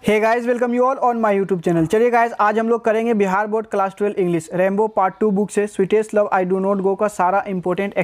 Hey guys, welcome you all on my YouTube channel. चलिए guys, आज हम लोग करेंगे Bihar board class 12 English Rainbow part 2 book से sweetest love I do not go का सारा इंपॉर्टेंट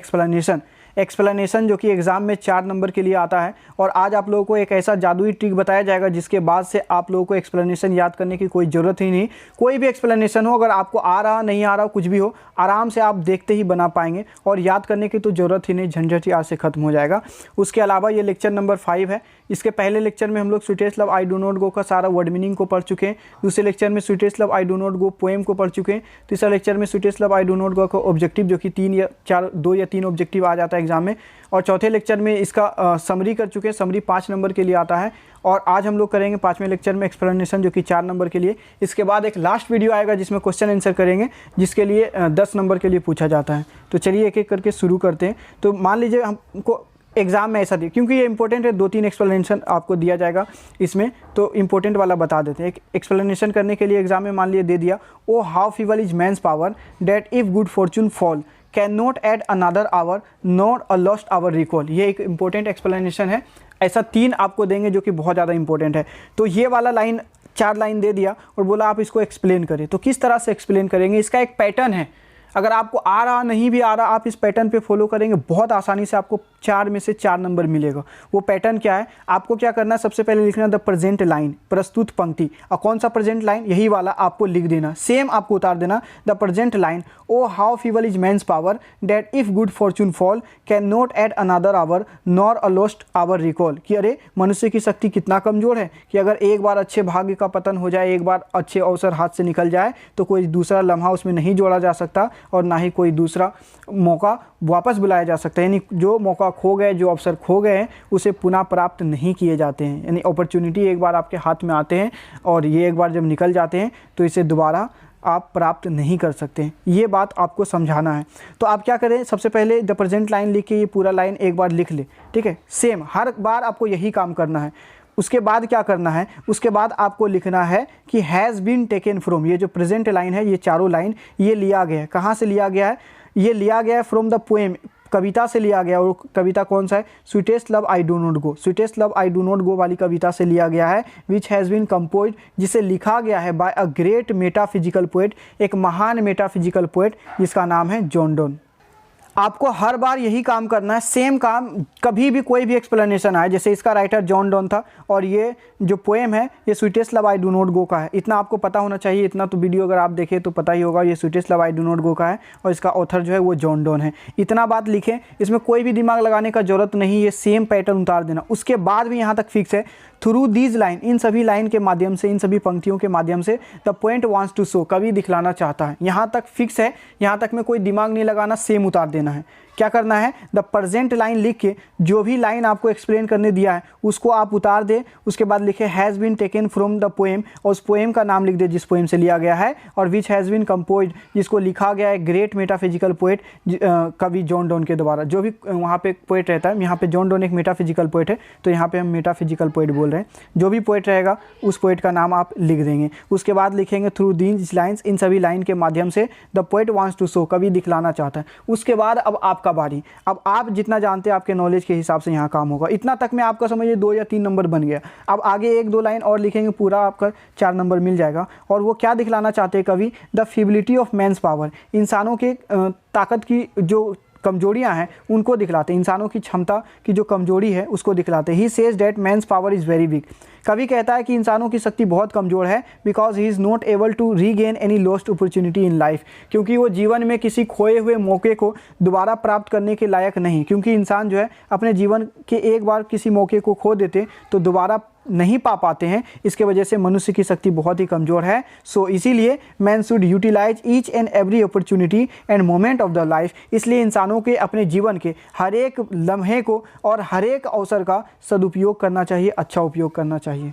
एक्सप्लेनेशन जो कि एग्जाम में 4 नंबर के लिए आता है। और आज आप लोगों को एक ऐसा जादुई ट्रिक बताया जाएगा जिसके बाद से आप लोगों को एक्सप्लेनेशन याद करने की कोई ज़रूरत ही नहीं। कोई भी एक्सप्लेनेशन हो, अगर आपको आ रहा नहीं आ रहा कुछ भी हो, आराम से आप देखते ही बना पाएंगे और याद करने की तो ज़रूरत ही नहीं, झंझट ही आज से खत्म हो जाएगा। उसके अलावा ये लेक्चर नंबर 5 है। इसके पहले लेक्चर में हम लोग sweetest love I do not go का सारा वर्ड मीनिंग को पढ़ चुके हैं। दूसरे लेक्चर में sweetest love I do not go poem को पढ़ चुके हैं। तीसरा लेक्चर में sweetest love I do not go का ऑब्जेक्टिव जो कि 2 या 3 ऑब्जेक्टिव आ जाता है एग्जाम में। और चौथे लेक्चर में इसका समरी कर चुके हैं। समरी 5 नंबर के लिए आता है। और आज हम लोग करेंगे 5वें लेक्चर में एक्सप्लेनेशन जो कि 4 नंबर के लिए। इसके बाद एक लास्ट वीडियो आएगा जिसमें क्वेश्चन आंसर करेंगे, जिसके लिए 10 नंबर के लिए पूछा जाता है। तो चलिए एक एक करके शुरू करते हैं। तो मान लीजिए हमको एग्जाम में ऐसा दिया, क्योंकि ये इंपॉर्टेंट है, 2-3 एक्सप्लेनेशन आपको दिया जाएगा इसमें, तो इंपॉर्टेंट वाला बता देते हैं। एक एक्सप्लेनेशन करने के लिए एग्जाम में मान लीजिए दे दिया, O how feeble is man's power that if good fortune fall can not add another hour not a lost hour recall. ये एक इंपॉर्टेंट एक्सप्लेनेशन है। ऐसा 3 आपको देंगे जो कि बहुत ज़्यादा इंपॉर्टेंट है। तो ये वाला लाइन 4 लाइन दे दिया और बोला आप इसको एक्सप्लेन करें। तो किस तरह से एक्सप्लेन करेंगे, इसका एक पैटर्न है। अगर आपको आ रहा नहीं भी आ रहा, आप इस पैटर्न पे फॉलो करेंगे, बहुत आसानी से आपको 4 में से 4 नंबर मिलेगा। वो पैटर्न क्या है, आपको क्या करना है, सबसे पहले लिखना द प्रेजेंट लाइन, प्रस्तुत पंक्ति। और कौन सा प्रेजेंट लाइन, यही वाला आपको लिख देना, सेम आपको उतार देना। The present line, O how feeble is man's power that if good fortune fall can not add another hour nor a lost hour recall. कि अरे मनुष्य की शक्ति कितना कमज़ोर है कि अगर एक बार अच्छे भाग्य का पतन हो जाए, एक बार अच्छे अवसर हाथ से निकल जाए, तो कोई दूसरा लम्हा उसमें नहीं जोड़ा जा सकता और ना ही कोई दूसरा मौका वापस बुलाया जा सकता है। यानी जो मौका खो गए, जो अवसर खो गए हैं, उसे पुनः प्राप्त नहीं किए जाते हैं। यानी अपॉर्चुनिटी एक बार आपके हाथ में आते हैं और ये एक बार जब निकल जाते हैं तो इसे दोबारा आप प्राप्त नहीं कर सकते हैं। ये बात आपको समझाना है। तो आप क्या करें, सबसे पहले द प्रेजेंट लाइन लिख के ये पूरा लाइन एक बार लिख ले, ठीक है। सेम हर बार आपको यही काम करना है। उसके बाद क्या करना है, उसके बाद आपको लिखना है कि हैज़ बीन टेकन फ्रॉम। ये जो प्रेजेंट लाइन है, ये चारों लाइन ये लिया गया है। कहाँ से लिया गया है, ये लिया गया है फ्रॉम द पोएम, कविता से लिया गया। और कविता कौन सा है, sweetest love I do not go. Sweetest love I do not गो वाली कविता से लिया गया है। विच हैज़ बीन कंपोज्ड, जिसे लिखा गया है by a great metaphysical poet, एक महान मेटाफिजिकल पोएट जिसका नाम है जॉन डोन। आपको हर बार यही काम करना है, सेम काम। कभी भी कोई भी एक्सप्लेनेशन आए, जैसे इसका राइटर जॉन डोन था और ये जो पोएम है ये sweetest love I do not go का है। इतना आपको पता होना चाहिए। इतना तो वीडियो अगर आप देखें तो पता ही होगा, ये sweetest love I do not go का है और इसका ऑथर जो है वो जॉन डोन है। इतना बात लिखें, इसमें कोई भी दिमाग लगाने का जरूरत नहीं, ये सेम पैटर्न उतार देना। उसके बाद भी यहाँ तक फिक्स है, थ्रू दीज लाइन, इन सभी लाइन के माध्यम से, इन सभी पंक्तियों के माध्यम से the point wants to show, कवि दिखलाना चाहता है। यहाँ तक फिक्स है, यहाँ तक में कोई दिमाग नहीं लगाना, सेम उतार देना है। क्या करना है, द प्रेजेंट लाइन लिख के जो भी लाइन आपको एक्सप्लेन करने दिया है उसको आप उतार दे। उसके बाद लिखे has been taken from the poem, और उस पोएम का नाम लिख दे जिस पोएम से लिया गया है। और विच हैज़ बीन कंपोज्ड, जिसको लिखा गया है ग्रेट मेटाफिजिकल पोएट, कवि जॉन डोन के द्वारा। जो भी वहाँ पे पोएट रहता है, यहाँ पे जॉन डोन एक मेटाफिजिकल पोएट है, तो यहाँ पे हम मेटाफिजिकल पोएट बोल रहे हैं। जो भी पोएट रहेगा उस पोएट का नाम आप लिख देंगे। उसके बाद लिखेंगे थ्रू दीज लाइन्स, इन सभी लाइन के माध्यम से the poet wants to show, कवि दिखलाना चाहता है। उसके बाद अब आपका बारी। अब आप जितना जानते हैं आपके नॉलेज के हिसाब से यहाँ काम होगा। इतना तक में आपका समझिए 2 या 3 नंबर बन गया। अब आगे 1-2 लाइन और लिखेंगे, पूरा आपका 4 नंबर मिल जाएगा। और वो क्या दिखलाना चाहते हैं कवि, द फीबिलिटी ऑफ मैंस पावर, इंसानों के ताकत की जो कमजोरियां हैं उनको दिखलाते हैं, इंसानों की क्षमता की जो कमजोरी है उसको दिखलाते हैं। He says that man's power is very weak, कवि कहता है कि इंसानों की शक्ति बहुत कमज़ोर है। Because he is not able to regain any lost opportunity in life, क्योंकि वो जीवन में किसी खोए हुए मौके को दोबारा प्राप्त करने के लायक नहीं। क्योंकि इंसान जो है अपने जीवन के एक बार किसी मौके को खो देते तो दोबारा नहीं पा पाते हैं। इसके वजह से मनुष्य की शक्ति बहुत ही कमज़ोर है। सो इसीलिए man should utilize each and every opportunity and moment of the life, इसलिए इंसानों के अपने जीवन के हर एक लम्हे को और हर एक अवसर का सदुपयोग करना चाहिए, अच्छा उपयोग करना चाहिए।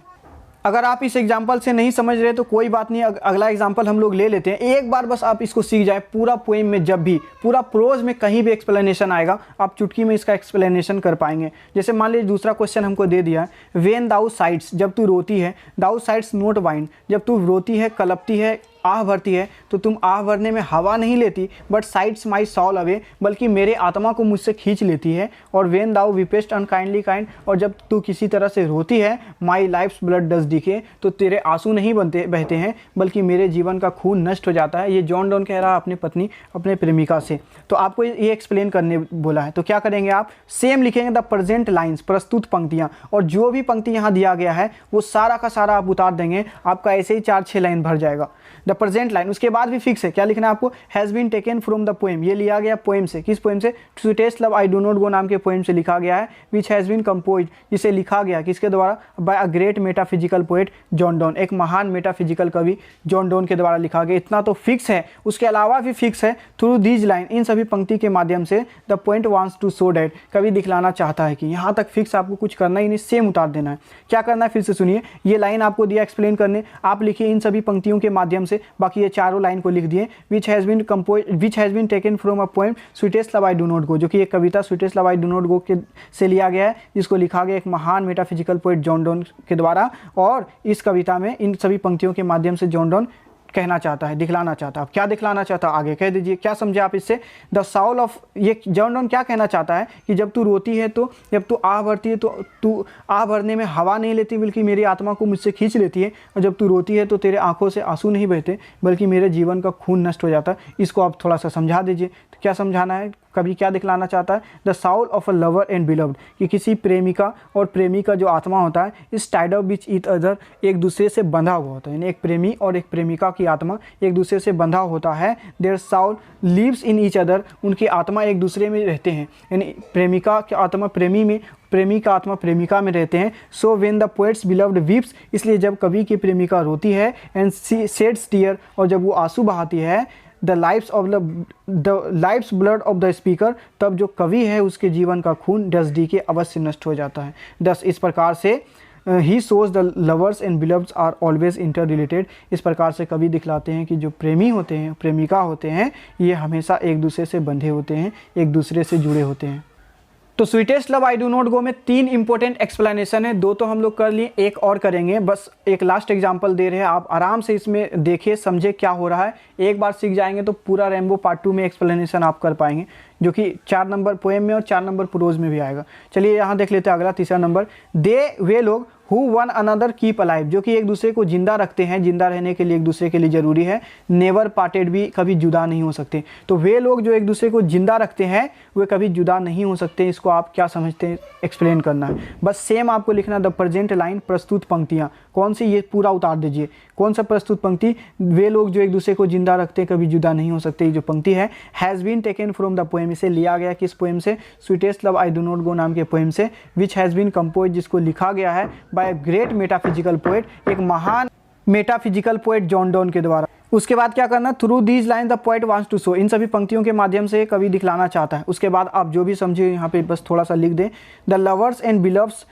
अगर आप इस एग्जाम्पल से नहीं समझ रहे तो कोई बात नहीं, अगला एग्जाम्पल हम लोग ले लेते हैं। एक बार बस आप इसको सीख जाए, पूरा पोएम में जब भी, पूरा प्रोज में कहीं भी एक्सप्लेनेशन आएगा, आप चुटकी में इसका एक्सप्लेनेशन कर पाएंगे। जैसे मान लीजिए दूसरा क्वेश्चन हमको दे दिया है, वेन दाउ साइड्स, जब तू रोती है, दाउ साइड्स नोट वाइन, जब तू रोती है, कलपती है, आह भरती है तो तुम आह भरने में हवा नहीं लेती, बट साइड्स माई सॉल अवे, बल्कि मेरे आत्मा को मुझसे खींच लेती है। और when thou weepest unkindly kind, और जब तू किसी तरह से रोती है, my life's blood does decay, तो तेरे आंसू नहीं बहते हैं बल्कि मेरे जीवन का खून नष्ट हो जाता है। ये जॉन डॉन कह रहा है अपनी पत्नी, अपने प्रेमिका से। तो आपको ये एक्सप्लेन करने बोला है, तो क्या करेंगे आप, सेम लिखेंगे द प्रेजेंट लाइन्स, प्रस्तुत पंक्तियाँ, और जो भी पंक्ति यहाँ दिया गया है वो सारा का सारा आप उतार देंगे, आपका ऐसे ही 4-6 लाइन भर जाएगा। द प्रेजेंट लाइन, उसके बाद भी फिक्स है, क्या लिखना है आपको, has been taken from the poem, ये लिया गया पोएम से। किस पोएम से, sweetest love I do not go नाम के पोएम से लिखा गया है, विच हैज़ बीन कंपोज, जिसे लिखा गया किसके द्वारा, by a great metaphysical poet John Donne, एक महान मेटाफिजिकल कवि जॉन डॉन के द्वारा लिखा गया। इतना तो फिक्स है, उसके अलावा भी फिक्स है, थ्रू दीज लाइन, इन सभी पंक्ति के माध्यम से the point wants to show that, कवि दिखलाना चाहता है कि यहाँ तक फिक्स, आपको कुछ करना ही नहीं, सेम उतार देना है। क्या करना है फिर से सुनिए, ये लाइन आपको दिया एक्सप्लेन करने, आप लिखिए इन सभी पंक्तियों के माध्यम से, बाकी ये चारों लाइन को लिख दिए, which has been taken from a poem sweetest love I do not go, जो कि एक कविता sweetest love I do not go के से लिया गया है, जिसको लिखा गया एक महान मेटाफिजिकल पोएट जॉन डॉन के द्वारा। और इस कविता में इन सभी पंक्तियों के माध्यम से जॉन डॉन कहना चाहता है, दिखलाना चाहता है। क्या दिखलाना चाहता है आगे कह दीजिए, क्या समझे आप इससे, द साउल ऑफ, ये जॉन डॉन क्या कहना चाहता है कि जब तू रोती है, तो जब तू आह भरती है तो तू आह भरने में हवा नहीं लेती बल्कि मेरी आत्मा को मुझसे खींच लेती है, और जब तू रोती है तो तेरे आंखों से आंसू नहीं बहते बल्कि मेरे जीवन का खून नष्ट हो जाता है। इसको आप थोड़ा सा समझा दीजिए, तो क्या समझाना है, कभी क्या दिखलाना चाहता है, the Saul of a lover and beloved, कि किसी प्रेमिका और प्रेमी का जो आत्मा होता है, इस tied up which each other, एक दूसरे से बंधा हुआ होता है, यानी एक प्रेमी और एक प्रेमिका की आत्मा एक दूसरे से बंधा होता है। Their soul lives in each other, उनकी आत्मा एक दूसरे में रहते हैं, यानी प्रेमिका की आत्मा प्रेमी में, प्रेमी का आत्मा प्रेमिका में रहते हैं। So when the poets beloved weeps, इसलिए जब कवि की प्रेमिका रोती है, एंड शेड्स टीयर, और जब वो आंसू बहाती है, the life's blood of the speaker, तब जो कवि है उसके जीवन का खून डस डी के अवश्य नष्ट हो जाता है। दस इस प्रकार से ही so the lovers and beloveds are always interrelated, इस प्रकार से कवि दिखलाते हैं कि जो प्रेमी होते हैं, प्रेमिका होते हैं, ये हमेशा एक दूसरे से बंधे होते हैं, एक दूसरे से जुड़े होते हैं। तो sweetest love I do not गो में 3 इंपॉर्टेंट एक्सप्लेनेशन है, 2 तो हम लोग कर लिए, एक और करेंगे, बस एक लास्ट एग्जांपल दे रहे हैं, आप आराम से इसमें देखिए समझे क्या हो रहा है। एक बार सीख जाएंगे तो पूरा रेम्बो पार्ट 2 में एक्सप्लेनेशन आप कर पाएंगे, जो कि 4 नंबर पोएम में और 4 नंबर प्रोज में भी आएगा। चलिए यहाँ देख लेते हैं अगला, तीसरा नंबर, वे लोग who one another keep alive, जो कि एक दूसरे को जिंदा रखते हैं, जिंदा रहने के लिए एक दूसरे के लिए जरूरी है, नेवर पार्टेड भी, कभी जुदा नहीं हो सकते। तो वे लोग जो एक दूसरे को जिंदा रखते हैं वे कभी जुदा नहीं हो सकते, इसको आप क्या समझते हैं एक्सप्लेन करना है। बस सेम आपको लिखना द प्रेजेंट लाइन, प्रस्तुत पंक्तियाँ, कौन सी, ये पूरा उतार दीजिए, कौन सा प्रस्तुत पंक्ति, वे लोग जो एक दूसरे को जिंदा रखते हैं कभी जुदा नहीं हो सकते, ये जो पंक्ति है, has been taken from the poem, इसे लिया गया किस पोएम से, sweetest love I do not go नाम के पोएम से, विच हैज़ बीन कंपोज, जिसको लिखा गया है बाय ग्रेट मेटाफिजिकल पोएट, एक महान मेटाफिजिकल पोएट जॉन डॉन के द्वारा। उसके बाद क्या करना, through these line the poet wants to show, इन सभी पंक्तियों के माध्यम से कवि दिखलाना चाहता है। उसके बाद आप जो भी समझे यहाँ पे बस थोड़ा सा लिख दें, the lovers and beloveds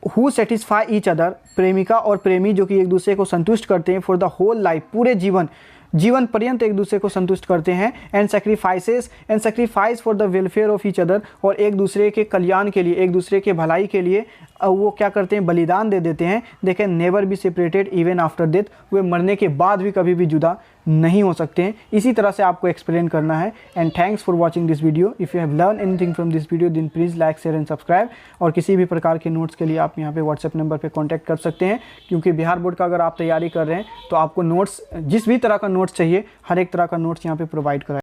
who satisfy each other, प्रेमिका और प्रेमी जो कि एक दूसरे को संतुष्ट करते हैं, फॉर द होल लाइफ, पूरे जीवन पर्यंत एक दूसरे को संतुष्ट करते हैं, and sacrifice for the welfare of each other, और एक दूसरे के कल्याण के लिए, एक दूसरे के भलाई के लिए वो क्या करते हैं, बलिदान दे देते हैं। They can never be separated even after death, वे मरने के बाद भी कभी भी जुदा नहीं हो सकते हैं। इसी तरह से आपको एक्सप्लेन करना है। And thanks for watching this video. If you have learn anything from this video then please like share and subscribe. और किसी भी प्रकार के नोट्स के लिए आप यहाँ पे व्हाट्सएप नंबर पे कांटेक्ट कर सकते हैं, क्योंकि बिहार बोर्ड का अगर आप तैयारी कर रहे हैं तो आपको नोट्स, जिस भी तरह का नोट्स चाहिए, हर एक तरह का नोट्स यहाँ पे प्रोवाइड कराए।